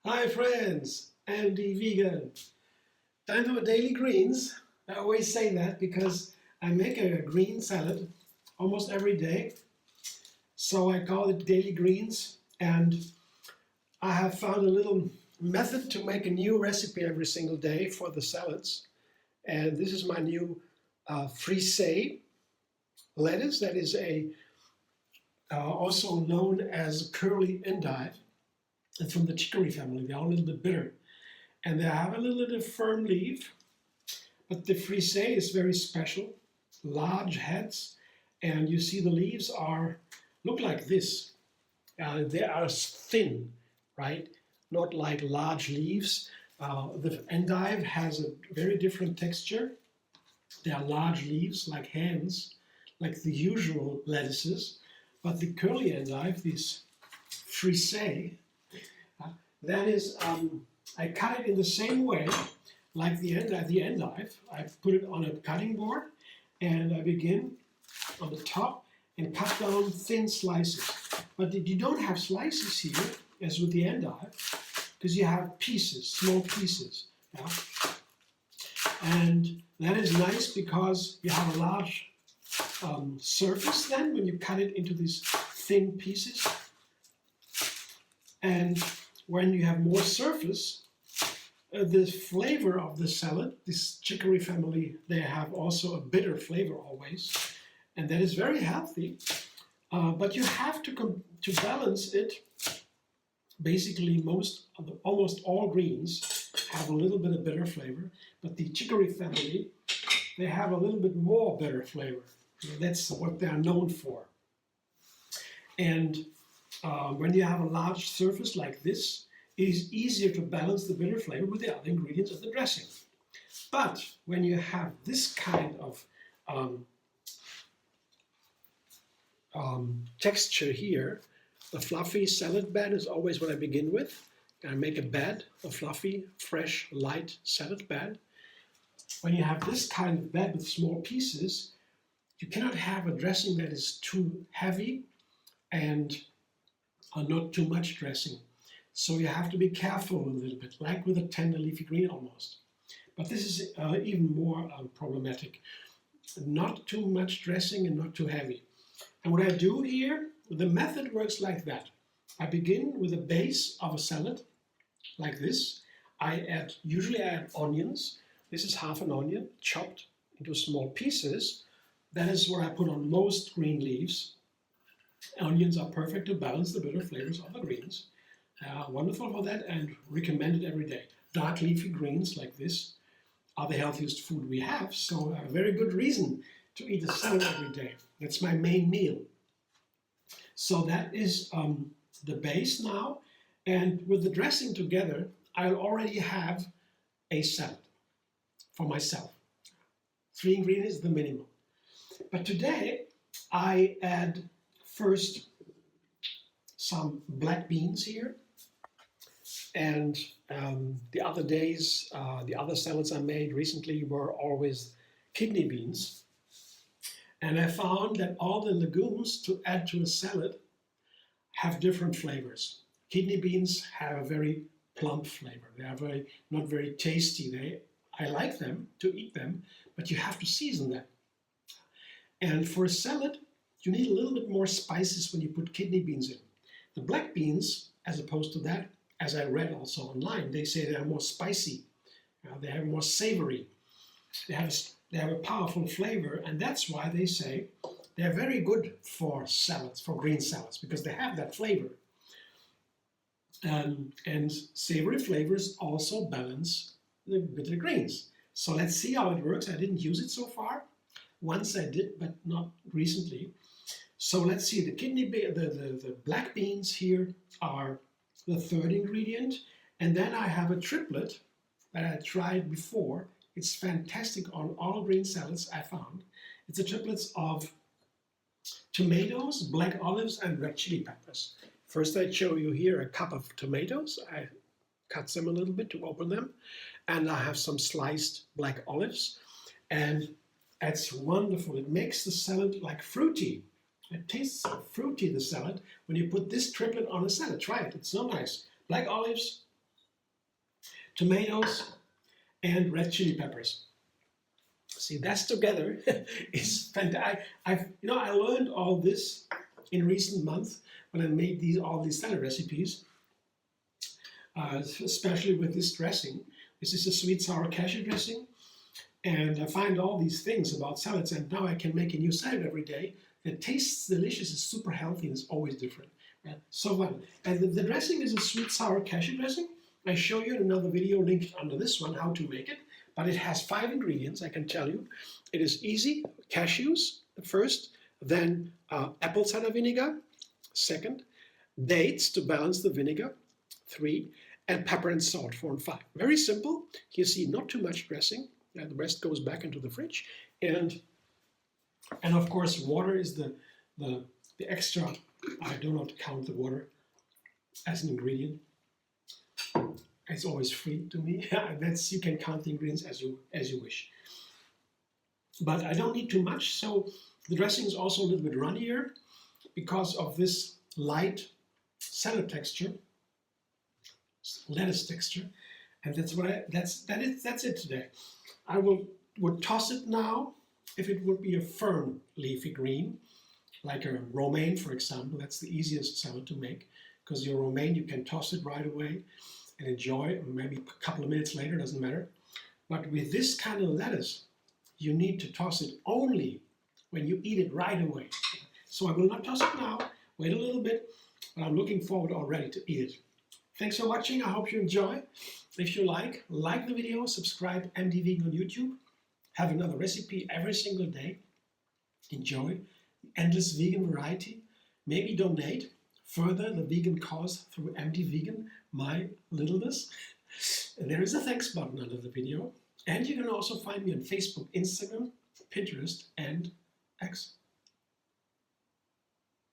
Hi friends, Andy Vegan. Time for daily greens. I always say that because I make a green salad almost every day. So I call it daily greens, and I have found a little method to make a new recipe every single day for the salads. And this is my new Frisée lettuce that is also known as curly endive. It's from the chicory family. They're all a little bit bitter. And they have a little bit of firm leaf, but the Frisée is very special, large heads, and you see the leaves look like this. They are thin, right? Not like large leaves. The endive has a very different texture. They are large leaves, like hands, like the usual lettuces, but the curly endive, this Frisée, that is, I cut it in the same way like the endive. I put it on a cutting board and I begin on the top and cut down thin slices. But you don't have slices here, as with the endive, because you have pieces, small pieces. Yeah? And that is nice because you have a large surface then when you cut it into these thin pieces. And when you have more surface, the flavor of the salad, this chicory family, they have also a bitter flavor always, and that is very healthy. But you have to balance it. Basically, almost all greens have a little bit of bitter flavor, but the chicory family, they have a little bit more bitter flavor. That's what they're known for. And when you have a large surface like this, it is easier to balance the bitter flavor with the other ingredients of the dressing. But when you have this kind of texture here, the fluffy salad bed is always what I begin with. I make a bed, a fluffy, fresh, light salad bed. When you have this kind of bed with small pieces, you cannot have a dressing that is too heavy and not too much dressing. So you have to be careful a little bit, like with a tender leafy green almost. But this is even more problematic. Not too much dressing and not too heavy. And what I do here, the method works like that. I begin with a base of a salad, like this. Usually I add onions. This is half an onion, chopped into small pieces. That is where I put on most green leaves. Onions are perfect to balance the bitter flavors of the greens. Wonderful for that and recommended every day. Dark leafy greens like this are the healthiest food we have, so a very good reason to eat a salad every day. That's my main meal. So that is the base now, and with the dressing together, I'll already have a salad for myself. 3 ingredients is the minimum. But today I add first some black beans here. And the other days, the other salads I made recently were always kidney beans. And I found that all the legumes to add to a salad have different flavors. Kidney beans have a very plump flavor. They are not very tasty. I like them, to eat them, but you have to season them. And for a salad, you need a little bit more spices when you put kidney beans in. The black beans, as opposed to that, as I read also online, they say they are more spicy. They are more savory. They have a powerful flavor, and that's why they say they're very good for salads, for green salads, because they have that flavor. And savory flavors also balance the bitter greens. So let's see how it works. I didn't use it so far. Once I did, but not recently. So let's see, the black beans here are the 3rd ingredient. And then I have a triplet that I tried before. It's fantastic on all green salads I found. It's a triplet of tomatoes, black olives, and red chili peppers. First, I show you here a cup of tomatoes. I cut them a little bit to open them. And I have some sliced black olives. And it's wonderful. It makes the salad like fruity. It tastes fruity, the salad, when you put this triplet on a salad. Try it. It's so nice. Black olives, tomatoes, and red chili peppers. See, that's together is fantastic. I learned all this in recent months when I made all these salad recipes, especially with this dressing. This is a sweet sour cashew dressing, and I find all these things about salads, and now I can make a new salad every day that tastes delicious, is super healthy, and is always different. So fun. And the dressing is a sweet sour cashew dressing. I show you in another video linked under this one how to make it. But it has 5 ingredients, I can tell you. It is easy. Cashews, the first, then apple cider vinegar, second, dates to balance the vinegar, 3, and pepper and salt, 4 and 5. Very simple. You see, not too much dressing. The rest goes back into the fridge. And of course, water is the extra. I do not count the water as an ingredient. It's always free to me. You can count the ingredients as you wish. But I don't need too much, so the dressing is also a little bit runnier because of this light salad texture, lettuce texture, and that's it today. I would toss it now if it would be a firm leafy green, like a romaine, for example. That's the easiest salad to make because your romaine you can toss it right away and enjoy, maybe a couple of minutes later, doesn't matter. But with this kind of lettuce, you need to toss it only when you eat it right away. So I will not toss it now, wait a little bit, but I'm looking forward already to eat it. Thanks for watching, I hope you enjoy. If you like the video, subscribe MD Vegan on YouTube. Have another recipe every single day. Enjoy the endless vegan variety. Maybe donate further the vegan cause through MD Vegan, my littleness. And there is a thanks button under the video. And you can also find me on Facebook, Instagram, Pinterest, and X.